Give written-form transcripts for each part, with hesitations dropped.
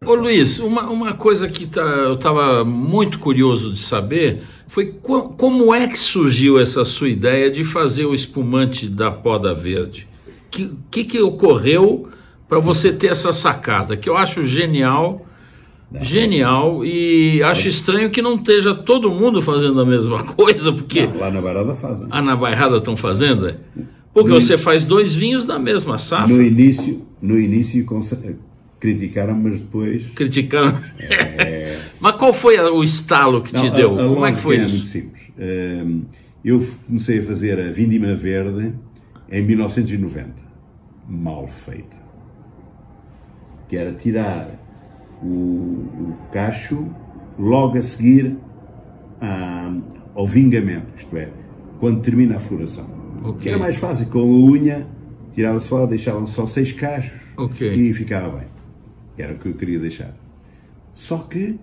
Ô Luiz, uma coisa que eu estava muito curioso de saber foi como é que surgiu essa sua ideia de fazer o espumante da Poda Verde? Que ocorreu para você ter essa sacada, que eu acho genial, e acho estranho que não esteja todo mundo fazendo a mesma coisa, porque... Não, lá na Bairrada fazem. Ah, na Bairrada estão fazendo, é? Porque você faz 2 vinhos da mesma safra. No início criticaram, mas depois... Criticaram? Mas qual foi o estalo que te deu? Como é que foi isso? É muito simples. Eu comecei a fazer a Vindima Verde em 1990. Mal feita. Que era tirar o cacho logo a seguir ao vingamento, isto é, quando termina a floração. Okay. Era mais fácil, com a unha, tirava-se fora, deixavam só 6 cachos e ficava bem. Era o que eu queria deixar. Só que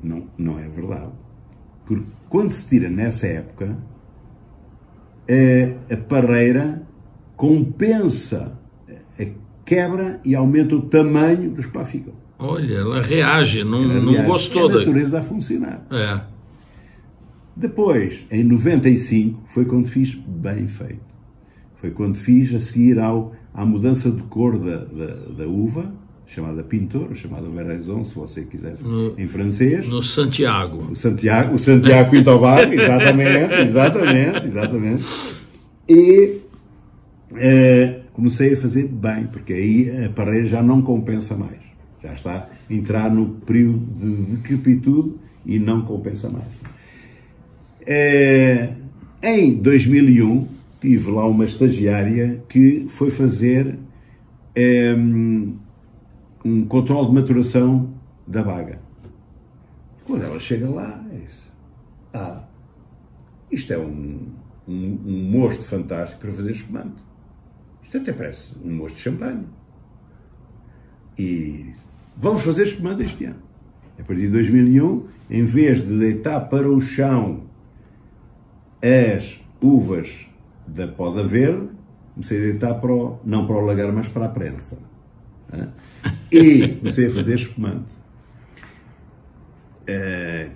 não é verdade. Porque quando se tira nessa época, a parreira compensa a quebra e aumenta o tamanho dos que lá ficam. Olha, ela reage, não gostou. É a natureza a funcionar. É. Depois, em 95, foi quando fiz bem feito. Foi quando fiz a seguir à mudança de cor da uva, chamada Pintor, chamada Veraison, se você quiser, em francês. No Santiago. O Santiago Pintobar, exatamente. E comecei a fazer bem, porque aí a parreira já não compensa mais. Já está a entrar no período de decrepitude e não compensa mais. Em 2001, tive lá uma estagiária que foi fazer um controle de maturação da baga. Quando ela chega lá, isto é um mosto fantástico para fazer espumante. Isto até parece um mosto de champanhe. E vamos fazer espumante este ano. A partir de 2001, em vez de deitar para o chão as uvas da Poda Verde, comecei a deitar não para o lagar, mas para a prensa. E comecei a fazer espumante.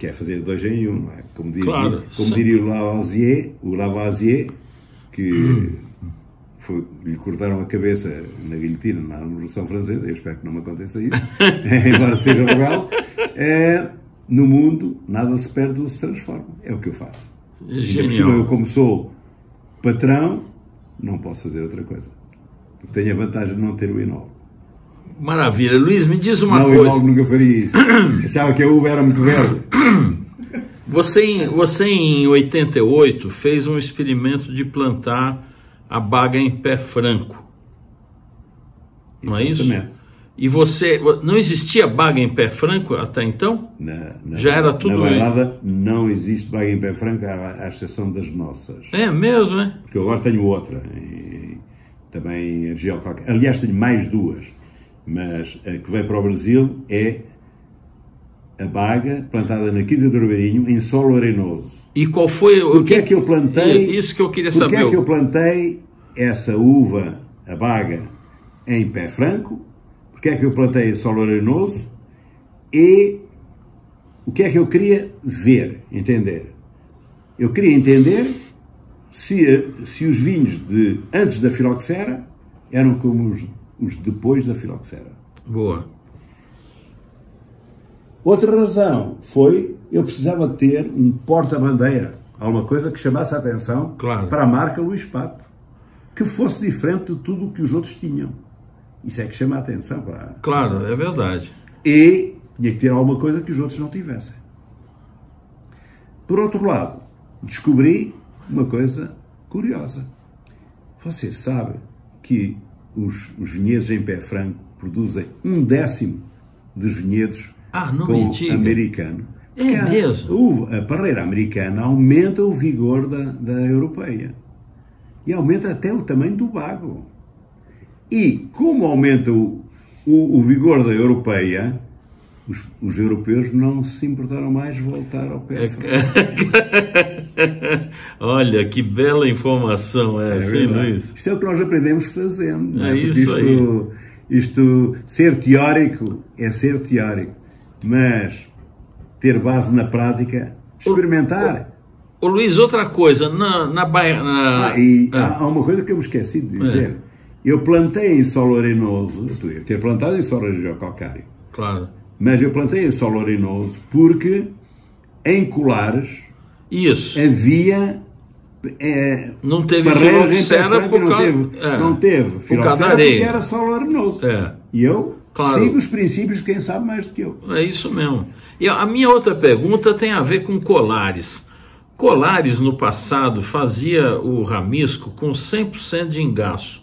Que é fazer 2 em 1, não é? Como diria o Lavoisier, que lhe cortaram a cabeça na guilhotina na Revolução Francesa, eu espero que não me aconteça isso, embora seja legal, no mundo nada se perde ou se transforma. É o que eu faço. Genial. Eu, como sou patrão, não posso fazer outra coisa. Porque tenho a vantagem de não ter o enólogo. Maravilha. Luiz, me diz uma coisa. Não, o enólogo nunca faria isso. Achava que a uva era muito verde. Você em 88 fez um experimento de plantar a baga em pé franco. Não é isso? E não existia baga em pé franco até então? Já era tudo... Na Bairrada não existe baga em pé franco, à exceção das nossas. É mesmo, né? Porque eu agora tenho outra, também a geocalca. Aliás, tenho mais 2, mas a que veio para o Brasil é a baga plantada na Quinta do Ribeirinho, em solo arenoso. E qual foi... Porque é que eu plantei... Isso que eu queria saber. Porque é que eu plantei essa uva, a baga, em pé franco? Porque é que eu plantei em solo arenoso? E o que é que eu queria ver, entender? Eu queria entender se os vinhos de antes da filoxera eram como os depois da filoxera. Boa. Outra razão foi, eu precisava ter um porta-bandeira, alguma coisa que chamasse a atenção para a marca Luís Pato, que fosse diferente de tudo o que os outros tinham. Isso é que chama a atenção para... Claro, é verdade. E tinha que ter alguma coisa que os outros não tivessem. Por outro lado, descobri uma coisa curiosa. Você sabe que os vinhedos em pé franco produzem 1/10 dos vinhedos com americano. É mesmo? A parreira americana aumenta o vigor da europeia. E aumenta até o tamanho do bago. E como aumenta o vigor da europeia, os europeus não se importaram mais voltar ao pé. Olha, que bela informação essa, hein, Luiz? Isto é o que nós aprendemos fazendo. Não é? Isso aí. Isto, ser teórico é ser teórico, mas ter base na prática, experimentar. Ô Luiz, outra coisa, há uma coisa que eu me esqueci de dizer. Eu plantei em solo arenoso, eu podia ter plantado em solo argilocalcário. Claro. Mas eu plantei em solo arenoso porque em Colares havia não teve filoxera por causa... Não teve filoxera porque era solo arenoso. E eu sigo os princípios de quem sabe mais do que eu. É isso mesmo. E a minha outra pergunta tem a ver com Colares. Colares, no passado, fazia o ramisco com 100% de engaço.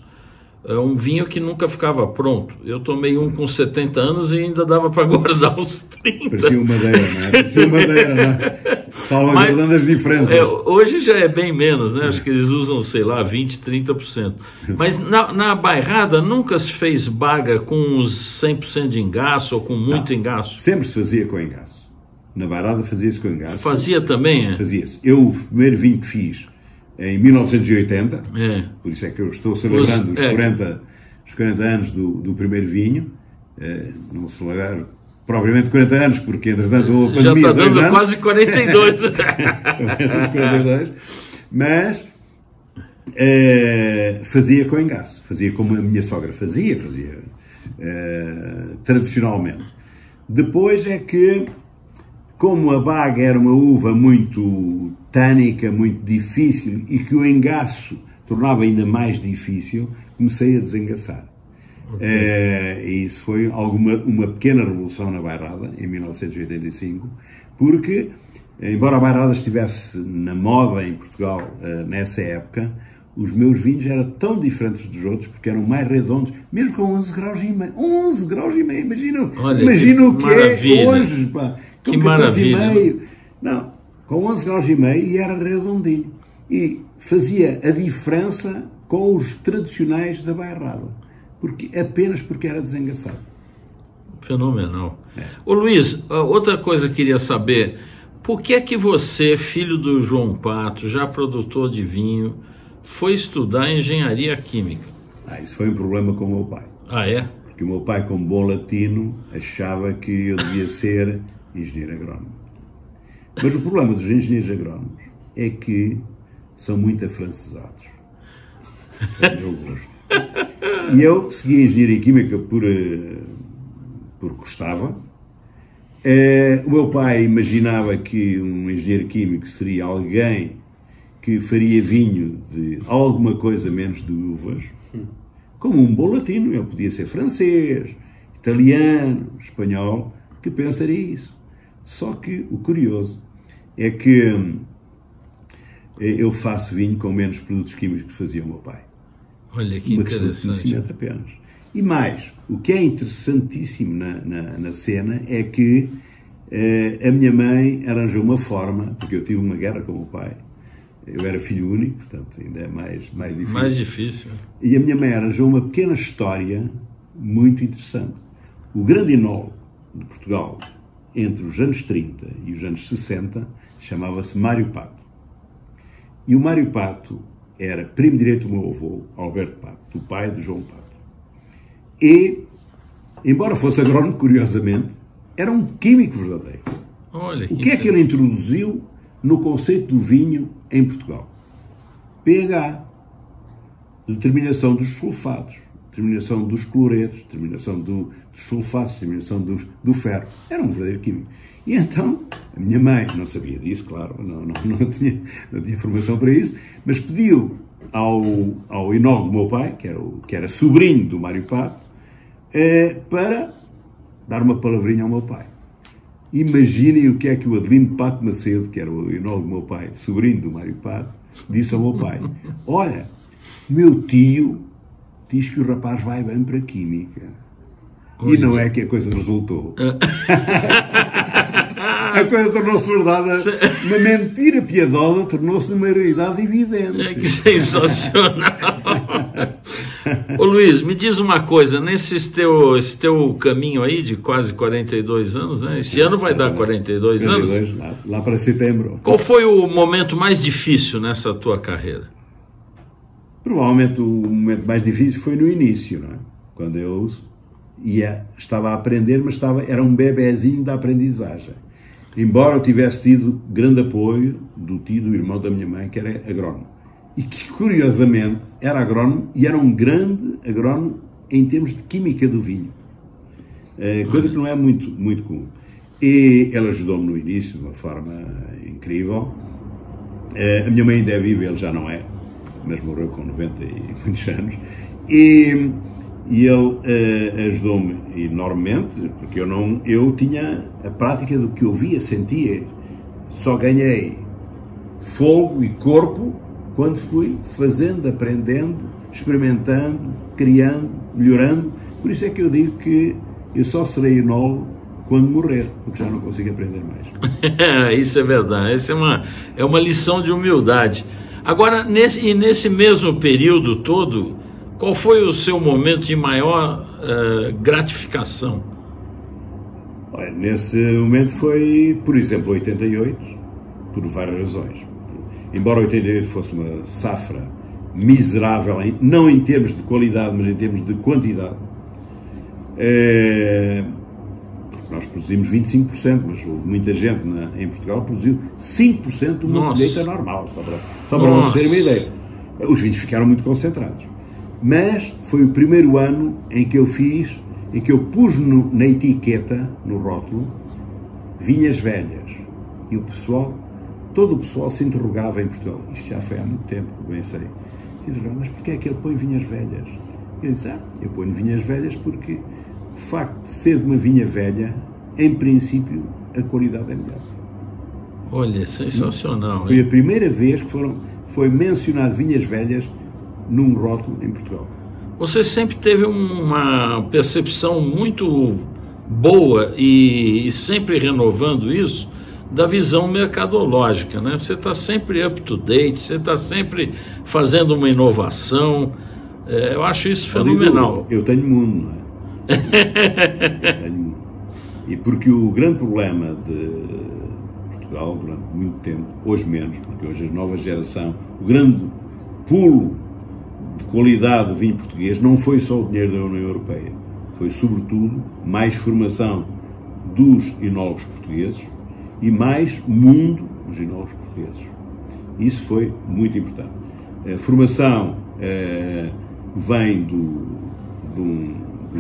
É um vinho que nunca ficava pronto. Eu tomei um com 70 anos e ainda dava para guardar uns 30. Parecia uma madeira, não é? Parecia uma madeira, não é? Estavam guardando as diferenças. Hoje já é bem menos, né? Acho que eles usam, sei lá, 20%, 30%. Mas na bairrada nunca se fez baga com uns 100% de engaço ou com muito engaço? Sempre se fazia com engaço. Na bairrada fazia-se com engaço. Fazia também, Fazia-se. Eu, o primeiro vinho que fiz em 1980, por isso é que eu estou celebrando os 40 anos do primeiro vinho, não celebrar propriamente 40 anos, porque entretanto houve a pandemia. Já está dando quase 42. Mas fazia com engaço, fazia como a minha sogra fazia tradicionalmente. Depois é que, como a baga era uma uva muito tânica, muito difícil, e que o engaço tornava ainda mais difícil, comecei a desengaçar. E isso foi uma pequena revolução na bairrada, em 1985, porque, embora a bairrada estivesse na moda em Portugal nessa época, os meus vinhos eram tão diferentes dos outros, porque eram mais redondos, mesmo com 11 graus e meio. 11 graus e meio, imagina o que maravilha. É hoje, pá. Que maravilha. Não, com 11 graus e meio e era redondinho. E fazia a diferença com os tradicionais da bairrada, apenas porque era desengaçado. Fenomenal. Ô Luiz, outra coisa que eu queria saber, por que é que você, filho do João Pato, já produtor de vinho, foi estudar engenharia química? Isso foi um problema com o meu pai. É? Porque o meu pai, como bom latino, achava que eu devia ser engenheiro agrónomo. Mas o problema dos engenheiros agrónomos é que são muito afrancesados. É o meu gosto. E eu segui a engenharia química porque gostava. O meu pai imaginava que um engenheiro químico seria alguém que faria vinho de alguma coisa menos de uvas. Como um bom latino, ele podia ser francês, italiano, espanhol, que pensaria isso. Só que o curioso é que eu faço vinho com menos produtos químicos que fazia o meu pai. Olha que interessante. Apenas. E mais, o que é interessantíssimo na cena é que a minha mãe arranjou uma forma, porque eu tive uma guerra com o meu pai. Eu era filho único, portanto ainda é mais difícil. Mais difícil. E a minha mãe arranjou uma pequena história muito interessante. O grande enólogo de Portugal, entre os anos 30 e os anos 60, chamava-se Mário Pato. E o Mário Pato era primo direito do meu avô, Alberto Pato, do pai do João Pato. E, embora fosse agrónomo, curiosamente, era um químico verdadeiro. Olha, o que é que ele introduziu no conceito do vinho em Portugal? pH, determinação dos sulfados, determinação dos cloretos, determinação dos sulfatos, determinação do ferro. Era um verdadeiro químico. E então, a minha mãe não sabia disso, claro, não tinha formação para isso, mas pediu ao enólogo do meu pai, que era sobrinho do Mário Pato, para dar uma palavrinha ao meu pai. Imaginem o que é que o Adelino Pato Macedo, que era o enólogo do meu pai, sobrinho do Mário Pato, disse ao meu pai: olha, meu tio diz que o rapaz vai bem para a química. Olha. E não é que a coisa resultou. A coisa tornou-se verdade. Uma mentira piedosa tornou-se uma realidade evidente. Que sensacional! Ô Luiz, me diz uma coisa, esse teu caminho aí de quase 42 anos, né? Esse ano vai dar 42 anos? Lá para setembro. Qual foi o momento mais difícil nessa tua carreira? Provavelmente o momento mais difícil foi no início, não é? Quando eu estava a aprender, mas era um bebezinho da aprendizagem. Embora eu tivesse tido grande apoio do tio, do irmão da minha mãe, que era agrónomo. E que, curiosamente, era agrónomo e era um grande agrónomo em termos de química do vinho. Coisa que não é muito, muito comum. E ele ajudou-me no início de uma forma incrível. A minha mãe ainda é viva, ele já não é, mas morreu com 90 e muitos anos. E ele ajudou-me enormemente, porque eu tinha a prática do que eu via, sentia. Só ganhei fogo e corpo quando fui fazendo, aprendendo, experimentando, criando, melhorando. Por isso é que eu digo que eu só serei enólogo quando morrer, porque já não consigo aprender mais. Isso é verdade, essa é uma lição de humildade. Agora, nesse mesmo período todo, qual foi o seu momento de maior gratificação? Olha, nesse momento foi, por exemplo, 88, por várias razões. Embora 88 fosse uma safra miserável, não em termos de qualidade, mas em termos de quantidade. Nós produzimos 25%, mas houve muita gente em Portugal que produziu 5% de uma colheita normal, só para vocês terem uma ideia. Os vinhos ficaram muito concentrados. Mas foi o primeiro ano em que eu pus na etiqueta, no rótulo, vinhas velhas. E todo o pessoal se interrogava em Portugal. Isto já foi há muito tempo, bem sei. E eu disse, mas porquê é que ele põe vinhas velhas? Eu disse, eu ponho vinhas velhas porque o facto de ser de uma vinha velha, em princípio, a qualidade é melhor. Olha, sensacional. Foi a primeira vez que foi mencionado vinhas velhas num rótulo em Portugal. Você sempre teve uma percepção muito boa e sempre renovando isso da visão mercadológica, né? Você está sempre up to date, você está sempre fazendo uma inovação. Eu acho isso fenomenal. Eu tenho mundo, não é? Eu tenho mundo. E porque o grande problema de Portugal durante muito tempo, hoje menos, porque hoje a nova geração, o grande pulo de qualidade do vinho português não foi só o dinheiro da União Europeia, foi sobretudo mais formação dos enólogos portugueses e mais mundo dos enólogos portugueses. Isso foi muito importante. A formação vem do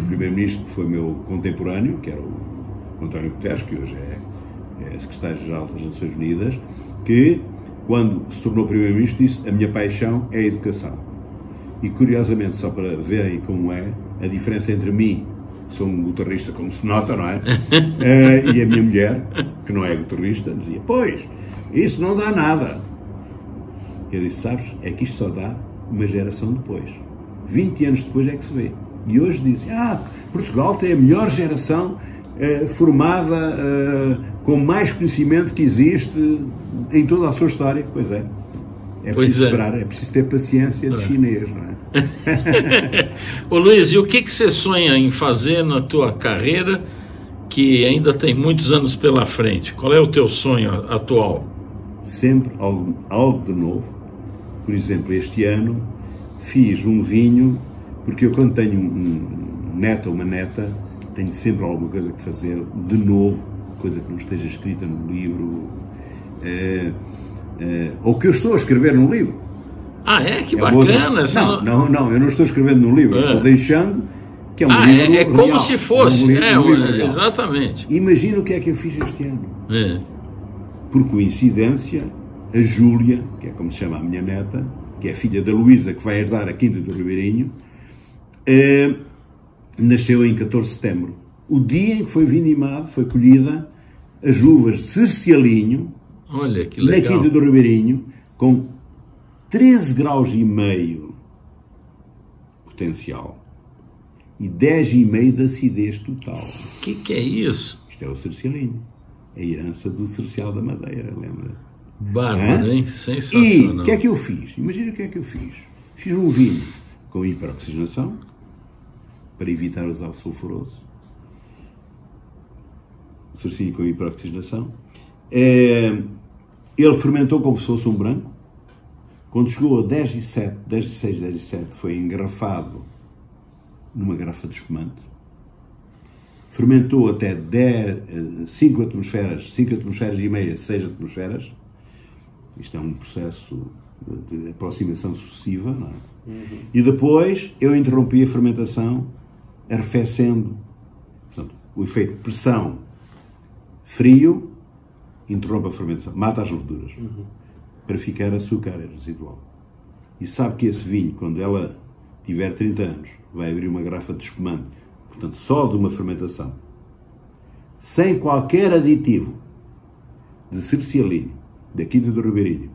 primeiro-ministro que foi meu contemporâneo, que era o António Guterres, que hoje é secretário-geral das Nações Unidas, que, quando se tornou primeiro-ministro, disse: a minha paixão é a educação. E, curiosamente, só para verem como é a diferença entre mim, sou um guitarrista, como se nota, não é? E a minha mulher, que não é guitarrista, dizia: pois, isso não dá nada. Eu disse: sabes, é que isto só dá uma geração depois. 20 anos depois é que se vê. E hoje dizem: Portugal tem a melhor geração formada, com mais conhecimento que existe em toda a sua história. Pois é. É preciso esperar, é preciso ter paciência de chinês, não é? Ô Luiz, e o que você sonha em fazer na tua carreira que ainda tem muitos anos pela frente? Qual é o teu sonho atual? Sempre algo de novo. Por exemplo, este ano fiz um vinho, porque eu, quando tenho um neto ou uma neta, tenho sempre alguma coisa que fazer de novo, coisa que não esteja escrita no livro, ou que eu estou a escrever num livro. Que bacana! Não, eu não estou escrevendo num livro, estou deixando que é um livro real. Como se fosse, exatamente. Imagina o que é que eu fiz este ano. Por coincidência, a Júlia, que é como se chama a minha neta, que é filha da Luísa, que vai herdar a Quinta do Ribeirinho, nasceu em 14 de setembro. O dia em que foi vindimado, foi colhida as uvas de Cercialinho, olha, que legal, na Quinta do Ribeirinho, com 13 graus e meio potencial e 10,5 de acidez total. O que é isso? Isto é o Cercialinho, a herança do Cercial da Madeira, lembra? Bárbaro, hein? Sensacional. E o que é que eu fiz? Imagina o que é que eu fiz. Fiz um vinho com hiperoxigenação, para evitar usar o sulfuroso. O cercinho com hiperoxigenação. Ele fermentou como se fosse um branco. Quando chegou a 10,7, 10,6, 10,7, foi engarrafado numa garrafa de espumante. Fermentou até 5 atmosferas e meia, 6 atmosferas. Isto é um processo de aproximação sucessiva, não é? E depois eu interrompi a fermentação arrefecendo. Portanto, o efeito de pressão, frio, interrompe a fermentação, mata as leveduras, para ficar açúcar residual. E sabe que esse vinho, quando ela tiver 30 anos, vai abrir uma garrafa de espumante, portanto, só de uma fermentação, sem qualquer aditivo de cercialíneo, da Quinta do Ribeirinho,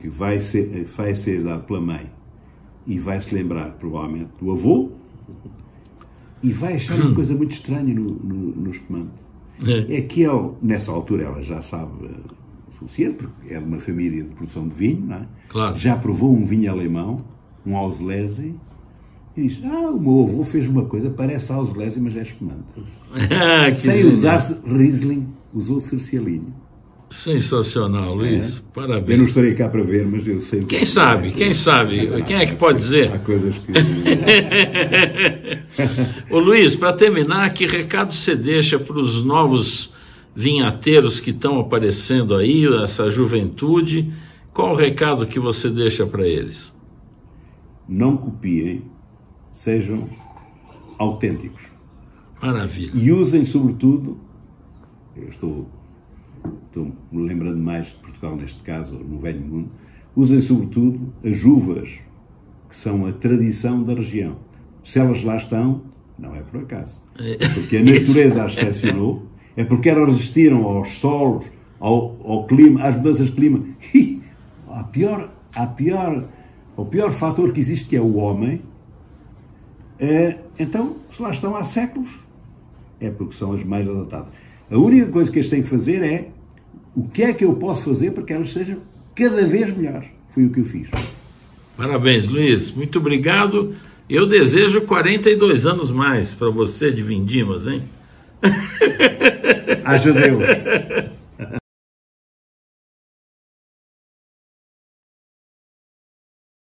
que vai ser dado pela mãe, e vai se lembrar, provavelmente, do avô, e vai achar uma coisa muito estranha no espumante. É que ele, nessa altura, ela já sabe o suficiente, porque é de uma família de produção de vinho, não é? Claro. Já provou um vinho alemão, um Auslese, e diz, o meu avô fez uma coisa, parece Auslese, mas é espumante. Sem usar Riesling, usou cercialíneo. Sensacional, Luís. Parabéns. Eu não estarei cá para ver, mas eu sei. Quem sabe? Quem é que pode dizer? Há coisas que... Ô Luís, para terminar, que recado você deixa para os novos vinhateiros que estão aparecendo aí, essa juventude? Qual o recado que você deixa para eles? Não copiem, sejam autênticos. Maravilha. E usem, sobretudo, eu estou me lembrando mais de Portugal neste caso, no Velho Mundo, usem sobretudo as uvas, que são a tradição da região. Se elas lá estão, não é por acaso. É porque a natureza as selecionou, é porque elas resistiram aos solos, ao clima, às mudanças de clima. E o pior fator que existe, que é o homem, então, se lá estão há séculos, é porque são as mais adaptadas. A única coisa que eles têm que fazer é o que é que eu posso fazer para que elas sejam cada vez melhores. Foi o que eu fiz. Parabéns, Luís. Muito obrigado. Eu desejo 42 anos mais para você de vindimas, hein? Haja Deus.